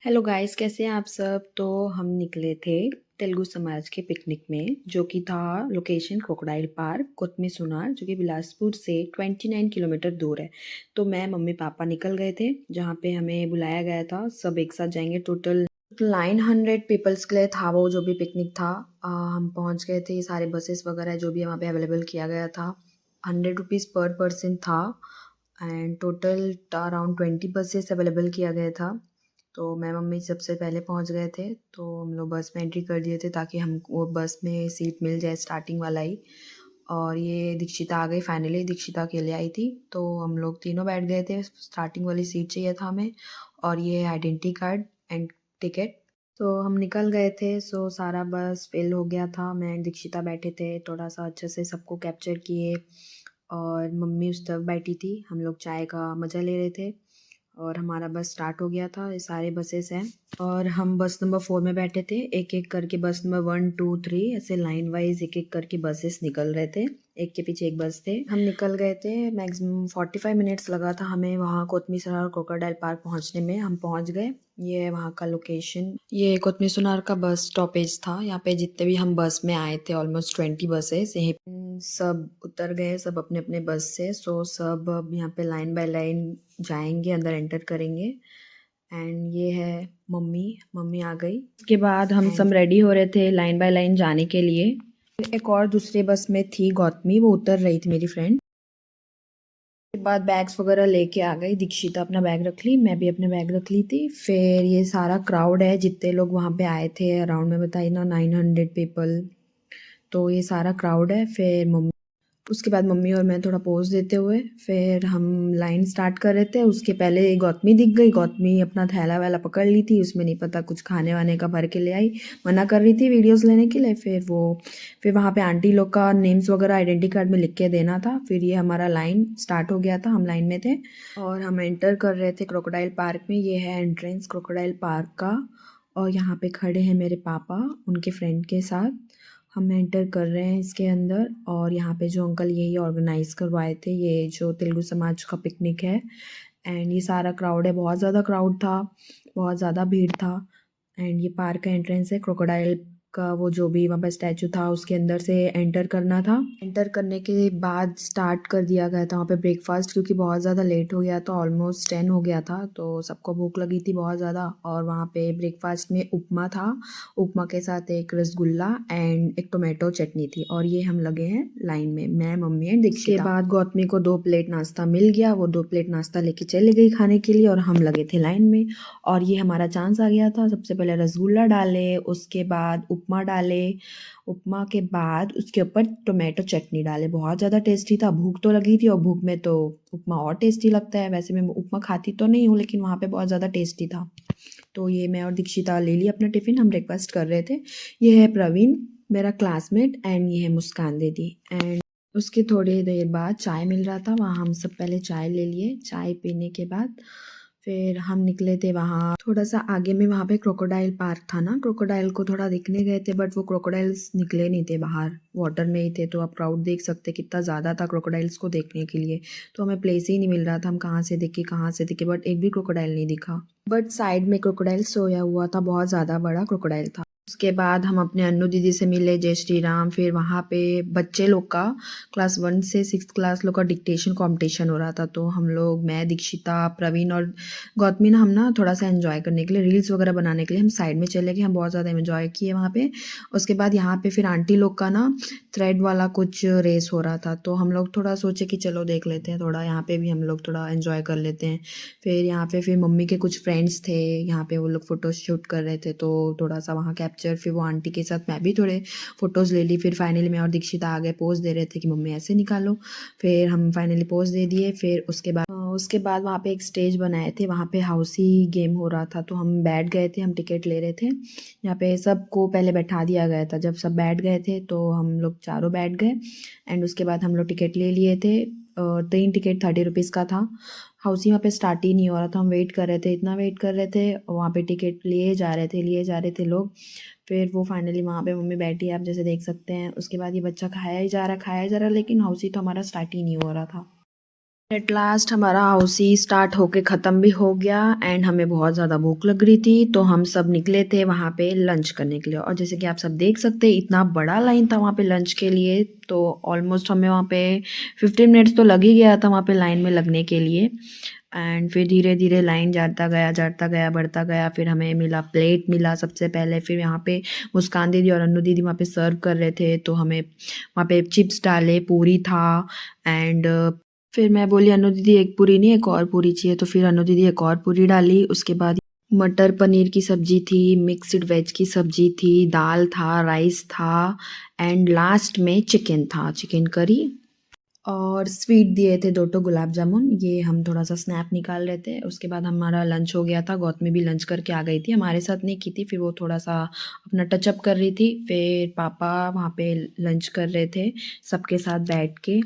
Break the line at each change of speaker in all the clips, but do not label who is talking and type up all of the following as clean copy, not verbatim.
Hello guys, कैसे हैं आप सब। तो हम निकले थे तेलुगु समाज के पिकनिक में, जो कि था लोकेशन क्रोकोडाइल पार्क कोतमी सुनार, जो कि बिलासपुर से 29 किलोमीटर दूर है। तो मैं मम्मी पापा निकल गए थे जहाँ पे हमें बुलाया गया था। सब एक साथ जाएंगे। टोटल 900 पीपल्स के लिए था वो जो भी पिकनिक था। हम पहुँच गए थे। ये सारे बसेस वगैरह जो भी वहाँ पे अवेलेबल किया गया था, 100 रुपीज़ पर पर्सन था। And total around 20 buses available किया गया था। तो मैं मम्मी सबसे पहले पहुंच गए थे, तो हम लोग बस में एंट्री कर दिए थे ताकि हम वो बस में सीट मिल जाए स्टार्टिंग वाला ही। और ये दीक्षिता आ गई। फाइनली दीक्षिता अकेले आई थी, तो हम लोग तीनों बैठ गए थे। स्टार्टिंग वाली सीट चाहिए था हमें, और ये आइडेंटिटी कार्ड एंड टिकट। तो हम निकल गए थे। सो सारा बस फिल हो गया था। मैं दीक्षिता बैठे थे, थोड़ा सा अच्छे से सबको कैप्चर किए। और मम्मी उस तरफ बैठी थी। हम लोग चाय का मज़ा ले रहे थे। और हमारा बस स्टार्ट हो गया था। ये सारे बसेस हैं और हम बस नंबर 4 में बैठे थे। एक एक करके बस नंबर 1 2 3 ऐसे लाइन वाइज एक एक करके बसेस निकल रहे थे। एक के पीछे एक बस थे। हम निकल गए थे। मैक्सिमम 45 मिनट्स लगा था हमें वहाँ कोतमी सुनार क्रोकोडाइल पार्क पहुँचने में। हम पहुँच गए। ये है वहाँ का लोकेशन। ये कोतमी सुनार का बस स्टॉपेज था। यहाँ पे जितने भी हम बस में आए थे, ऑलमोस्ट 20 बसेस, यहीं सब उतर गए, सब अपने अपने बस से। सो सब अब यहाँ पे लाइन बाय लाइन जाएंगे, अंदर एंटर करेंगे। एंड ये है मम्मी। मम्मी आ गई। उसके बाद हम सब रेडी हो रहे थे लाइन बाय लाइन जाने के लिए। एक और दूसरे बस में थी गौतमी, वो उतर रही थी, मेरी फ्रेंड। के बाद बैग्स वगैरह लेके आ गई। दीक्षिता अपना बैग रख ली, मैं भी अपने बैग रख ली थी। फिर ये सारा क्राउड है, जितने लोग वहाँ पे आए थे अराउंड में बताइए ना 900 पीपल। तो ये सारा क्राउड है। फिर मम्मी, उसके बाद मम्मी और मैं थोड़ा पोज देते हुए फिर हम लाइन स्टार्ट कर रहे थे। उसके पहले गौतमी दिख गई। गौतमी अपना थैला वैला पकड़ ली थी, उसमें नहीं पता कुछ खाने वाने का भर के ले आई। मना कर रही थी वीडियोस लेने के लिए। फिर वहाँ पे आंटी लोग का नेम्स वगैरह आइडेंटिटी कार्ड में लिख के देना था। फिर ये हमारा लाइन स्टार्ट हो गया था। हम लाइन में थे और हम एंटर कर रहे थे क्रोकोडाइल पार्क में। ये है एंट्रेंस क्रोकोडाइल पार्क का। और यहाँ पे खड़े हैं मेरे पापा उनके फ्रेंड के साथ। हम एंटर कर रहे हैं इसके अंदर। और यहाँ पे जो अंकल यही ऑर्गेनाइज करवाए थे, ये जो तेलुगु समाज का पिकनिक है। एंड ये सारा क्राउड है, बहुत ज़्यादा क्राउड था, बहुत ज़्यादा भीड़ था। एंड ये पार्क का एंट्रेंस है। क्रोकोडाइल का वो जो भी वहाँ पर स्टैचू था, उसके अंदर से एंटर करना था। एंटर करने के बाद स्टार्ट कर दिया गया था वहाँ पे ब्रेकफास्ट, क्योंकि बहुत ज़्यादा लेट हो गया था, ऑलमोस्ट 10 हो गया था। तो सबको भूख लगी थी बहुत ज़्यादा। और वहाँ पे ब्रेकफास्ट में उपमा था। उपमा के साथ एक रसगुल्ला एंड एक टोमेटो चटनी थी। और ये हम लगे हैं लाइन में, मैं मम्मी एंड दीक्षिता। के बाद गौतमी को 2 प्लेट नाश्ता मिल गया। वो 2 प्लेट नाश्ता लेके चली गई खाने के लिए, और हम लगे थे लाइन में। और ये हमारा चांस आ गया था। सबसे पहले रसगुल्ला डाले, उसके बाद उपमा डाले, उपमा के बाद उसके ऊपर टोमेटो चटनी डाले। बहुत ज़्यादा टेस्टी था। भूख तो लगी थी, और भूख में तो उपमा और टेस्टी लगता है। वैसे मैं उपमा खाती तो नहीं हूँ, लेकिन वहाँ पे बहुत ज़्यादा टेस्टी था। तो ये मैं और दीक्षिता ले लिया अपना टिफ़िन। हम ब्रेकफास्ट कर रहे थे। ये है प्रवीण, मेरा क्लासमेट, एंड ये है मुस्कान दीदी। एंड उसके थोड़ी देर बाद चाय मिल रहा था वहाँ। हम सब पहले चाय ले लिए। चाय पीने के बाद फिर हम निकले थे वहाँ थोड़ा सा आगे में। वहाँ पे क्रोकोडाइल पार्क था ना, क्रोकोडाइल को थोड़ा देखने गए थे, बट वो क्रोकोडाइल्स निकले नहीं थे बाहर, वाटर में ही थे। तो आप क्राउड देख सकते कितना ज़्यादा था क्रोकोडाइल्स को देखने के लिए। तो हमें प्लेस ही नहीं मिल रहा था, हम कहाँ से देखे कहाँ से देखे, बट एक भी क्रोकोडाइल नहीं दिखा। बट साइड में क्रोकोडाइल सोया हुआ था, बहुत ज़्यादा बड़ा क्रोकोडाइल था। उसके बाद हम अपने अन्नू दीदी से मिले, जय श्री राम। फिर वहाँ पे बच्चे लोग का क्लास 1 से 6th क्लास लोग का डिक्टेशन कंपटीशन हो रहा था। तो हम लोग, मैं, दीक्षिता, प्रवीण और गौतमी ना, हम ना थोड़ा सा एंजॉय करने के लिए, रील्स वगैरह बनाने के लिए हम साइड में चले गए। हम बहुत ज़्यादा एंजॉय किए वहाँ पे। उसके बाद यहाँ पे फिर आंटी लोग का ना थ्रेड वाला कुछ रेस हो रहा था। तो हम लोग थोड़ा सोचे कि चलो देख लेते हैं, थोड़ा यहाँ पे भी हम लोग थोड़ा एंजॉय कर लेते हैं। फिर यहाँ पे फिर मम्मी के कुछ फ्रेंड्स थे यहाँ पे, वो लोग फ़ोटो शूट कर रहे थे, तो थोड़ा सा वहाँ कैप्चर। फिर वो आंटी के साथ मैं भी थोड़े फ़ोटोज़ ले ली। फिर फाइनली मैं और दीक्षिता आ गए, पोज़ दे रहे थे कि मम्मी ऐसे निकालो। फिर हम फाइनली पोज़ दे दिए। फिर उसके बाद वहाँ पे एक स्टेज बनाए थे, वहाँ पे हाउसी गेम हो रहा था। तो हम बैठ गए थे, हम टिकट ले रहे थे। यहाँ पे सबको पहले बैठा दिया गया था। जब सब बैठ गए थे तो हम लोग चारों बैठ गए। एंड उसके बाद हम लोग टिकट ले लिए थे। 3 टिकट 30 रुपीज़ का था। हाउसी वहाँ पे स्टार्ट ही नहीं हो रहा था। हम वेट कर रहे थे, इतना वेट कर रहे थे, वहाँ पे टिकट लिए जा रहे थे लोग। फिर वो फाइनली वहाँ पे मम्मी बैठी है, आप जैसे देख सकते हैं। उसके बाद ये बच्चा खाया ही जा रहा, लेकिन हाउसी तो हमारा स्टार्ट ही नहीं हो रहा था। एट लास्ट हमारा हाउस ही स्टार्ट होके ख़त्म भी हो गया एंड हमें बहुत ज़्यादा भूख लग रही थी, तो हम सब निकले थे वहाँ पे लंच करने के लिए। और जैसे कि आप सब देख सकते हैं इतना बड़ा लाइन था वहाँ पे लंच के लिए, तो ऑलमोस्ट हमें वहाँ पे 15 मिनट्स तो लग ही गया था वहाँ पे लाइन में लगने के लिए। एंड फिर धीरे धीरे लाइन जाता गया बढ़ता गया, फिर हमें मिला प्लेट मिला सबसे पहले। फिर यहाँ पे मुस्कान दीदी और अन्नू दीदी वहाँ पे सर्व कर रहे थे, तो हमें वहाँ पे चिप्स डाले, पूरी था एंड फिर मैं बोली अन्नू दीदी एक पूरी नहीं एक और पूरी चाहिए, तो फिर अन्नू दीदी एक और पूरी डाली। उसके बाद मटर पनीर की सब्जी थी, मिक्स्ड वेज की सब्जी थी, दाल था, राइस था एंड लास्ट में चिकन था, चिकन करी। और स्वीट दिए थे 2 गुलाब जामुन। ये हम थोड़ा सा स्नैप निकाल रहे थे। उसके बाद हमारा लंच हो गया था। गौतमी भी लंच करके आ गई थी, हमारे साथ नहीं की थी, फिर वो थोड़ा सा अपना टचअप कर रही थी। फिर पापा वहाँ पे लंच कर रहे थे सबके साथ बैठ के।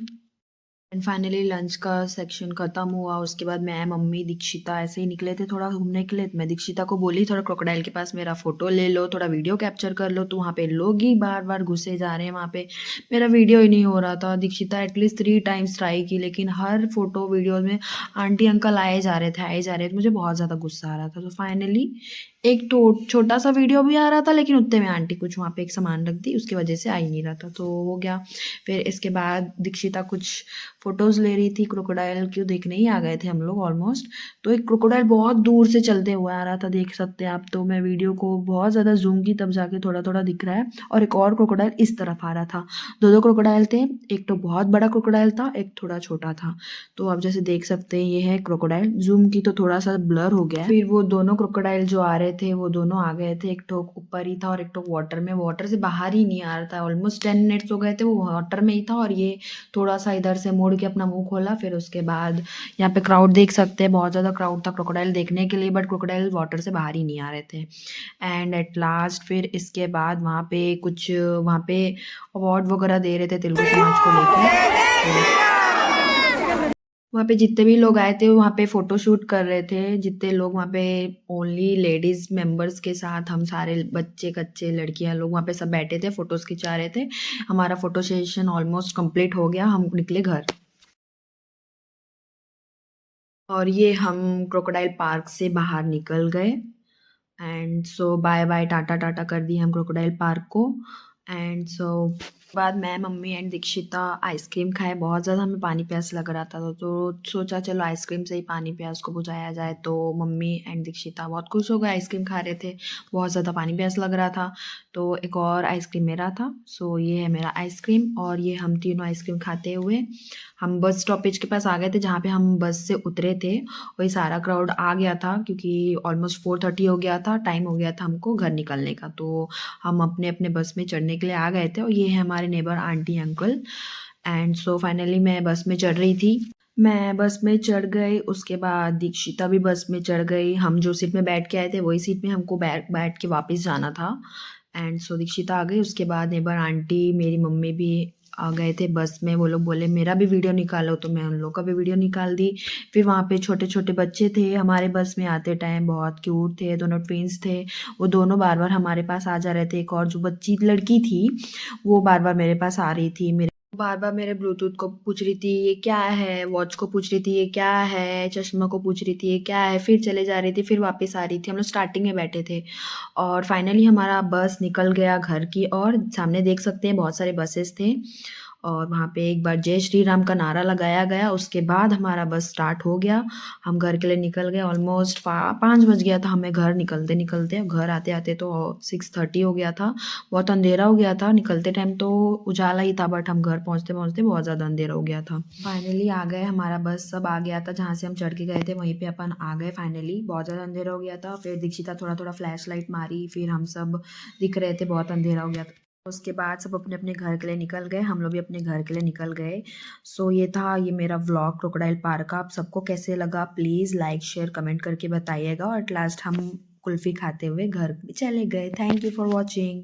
एंड फाइनली लंच का सेक्शन ख़त्म हुआ। उसके बाद मैं, मम्मी, दीक्षिता ऐसे ही निकले थे थोड़ा घूमने के लिए। मैं दीक्षिता को बोली थोड़ा क्रोकोडाइल के पास मेरा फ़ोटो ले लो, थोड़ा वीडियो कैप्चर कर लो। तो वहाँ पे लोग ही बार बार घुसे जा रहे हैं, वहाँ पे मेरा वीडियो ही नहीं हो रहा था। दीक्षिता एटलीस्ट 3 टाइम्स ट्राई की, लेकिन हर फोटो वीडियो में आंटी अंकल आए जा रहे थे आए जा रहे थे। मुझे बहुत ज़्यादा गुस्सा आ रहा था। तो फाइनली एक तो छोटा सा वीडियो भी आ रहा था, लेकिन उतने में आंटी कुछ वहाँ पे एक सामान रख दी, उसकी वजह से आ ही नहीं रहा था, तो हो गया। फिर इसके बाद दीक्षिता कुछ फ़ोटोज़ ले रही थी क्रोकोडाइल की, देखने ही आ गए थे हम लोग ऑलमोस्ट। तो एक क्रोकोडाइल बहुत दूर से चलते हुए आ रहा था, देख सकते हैं आप। तो मैं वीडियो को बहुत ज़्यादा जूम की, तब जाके थोड़ा थोड़ा दिख रहा है। और एक और क्रोकोडाइल इस तरफ आ रहा था। 2 क्रोकोडाइल थे, एक तो बहुत बड़ा क्रोकोडाइल था, एक थोड़ा छोटा था। तो आप जैसे देख सकते हैं ये है क्रोकोडाइल। जूम की तो थोड़ा सा ब्लर हो गया है। फिर वो दोनों क्रोकोडाइल जो आ रहे थे वो दोनों आ गए थे। एक तो ऊपर ही था और एक तो वाटर में, वाटर से बाहर ही नहीं आ रहा था। ऑलमोस्ट 10 मिनट्स हो गए थे, वो वाटर में ही था। और ये थोड़ा सा इधर से मुड़ के अपना मुंह खोला। फिर उसके बाद यहाँ पे क्राउड देख सकते हैं, बहुत ज़्यादा क्राउड था क्रोकोडाइल देखने के लिए, बट क्रोकोडाइल वाटर से बाहर ही नहीं आ रहे थे। एंड एट लास्ट फिर इसके बाद वहाँ पे कुछ वहाँ पे अवार्ड वगैरह दे रहे थे तेलुगु समाज को लेकर। वहाँ पे जितने भी लोग आए थे वहाँ पे फ़ोटो शूट कर रहे थे, जितने लोग वहाँ पे ओनली लेडीज़ मेंबर्स के साथ, हम सारे बच्चे कच्चे लड़कियाँ लोग वहाँ पे सब बैठे थे, फ़ोटोज़ खिंचा रहे थे। हमारा फ़ोटो सेशन ऑलमोस्ट कंप्लीट हो गया, हम निकले घर। और ये हम क्रोकोडाइल पार्क से बाहर निकल गए and so bye bye tata tata कर दी हम क्रोकोडाइल पार्क को। एंड सो बाद मैं, मम्मी एंड दीक्षिता आइसक्रीम खाए। बहुत ज़्यादा हमें पानी प्यास लग रहा था, तो सोचा चलो आइसक्रीम से ही पानी प्यास को बुझाया जाए। तो मम्मी एंड दीक्षिता बहुत खुश हो गए, आइसक्रीम खा रहे थे, बहुत ज़्यादा पानी प्यास लग रहा था। तो एक और आइसक्रीम मेरा था। सो ये है मेरा आइसक्रीम। और ये हम तीनों आइसक्रीम खाते हुए हम बस स्टॉपेज के पास आ गए थे, जहाँ पे हम बस से उतरे थे। वही सारा क्राउड आ गया था, क्योंकि ऑलमोस्ट 4:30 हो गया था, टाइम हो गया था हमको घर निकलने का। तो हम अपने अपने बस में चढ़ने के लिए आ गए थे। और ये है हमारे neighbour aunty uncle. And so finally मैं बस में चढ़ रही थी। मैं बस में चढ़ गई, उसके बाद दीक्षिता भी बस में चढ़ गई। हम जो सीट में बैठ के आए थे वही सीट में हमको बैठ बैठ के वापस जाना था। एंड सो दीक्षिता आ गई, उसके बाद नेबर आंटी, मेरी मम्मी भी आ गए थे बस में। वो लोग बोले मेरा भी वीडियो निकालो, तो मैं उन लोग का भी वीडियो निकाल दी। फिर वहाँ पे छोटे छोटे बच्चे थे हमारे बस में आते टाइम, बहुत क्यूट थे, दोनों ट्विंस थे। वो दोनों बार बार हमारे पास आ जा रहे थे। एक और जो बच्ची लड़की थी वो बार बार मेरे पास आ रही थी, मेरे बार बार मेरे ब्लूटूथ को पूछ रही थी ये क्या है, वॉच को पूछ रही थी ये क्या है, चश्मा को पूछ रही थी ये क्या है, फिर चले जा रही थी, फिर वापस आ रही थी। हम लोग स्टार्टिंग में बैठे थे और फाइनली हमारा बस निकल गया घर की। और सामने देख सकते हैं बहुत सारे बसेस थे और वहाँ पे एक बार जय श्री राम का नारा लगाया गया। उसके बाद हमारा बस स्टार्ट हो गया, हम घर के लिए निकल गए। ऑलमोस्ट 5 बज गया था हमें घर निकलते निकलते। घर आते आते तो 6:30 हो गया था, बहुत अंधेरा हो गया था। निकलते टाइम तो उजाला ही था, बट हम घर पहुँचते पहुँचते बहुत ज़्यादा अंधेरा हो गया था। फाइनली आ गए, हमारा बस सब आ गया था, जहाँ से हम चढ़ के गए थे वहीं पे अपन आ गए। फाइनली बहुत ज़्यादा अंधेरा हो गया था। फिर दीक्षिता थोड़ा थोड़ा फ्लैश लाइट मारी, फिर हम सब दिख रहे थे, बहुत अंधेरा हो गया था। उसके बाद सब अपने अपने घर के लिए निकल गए, हम लोग भी अपने घर के लिए निकल गए। सो ये था ये मेरा व्लॉग क्रोकोडाइल पार्क का। आप सबको कैसे लगा प्लीज़ लाइक शेयर कमेंट करके बताइएगा। और एट लास्ट हम कुल्फ़ी खाते हुए घर चले गए। Thank you for watching.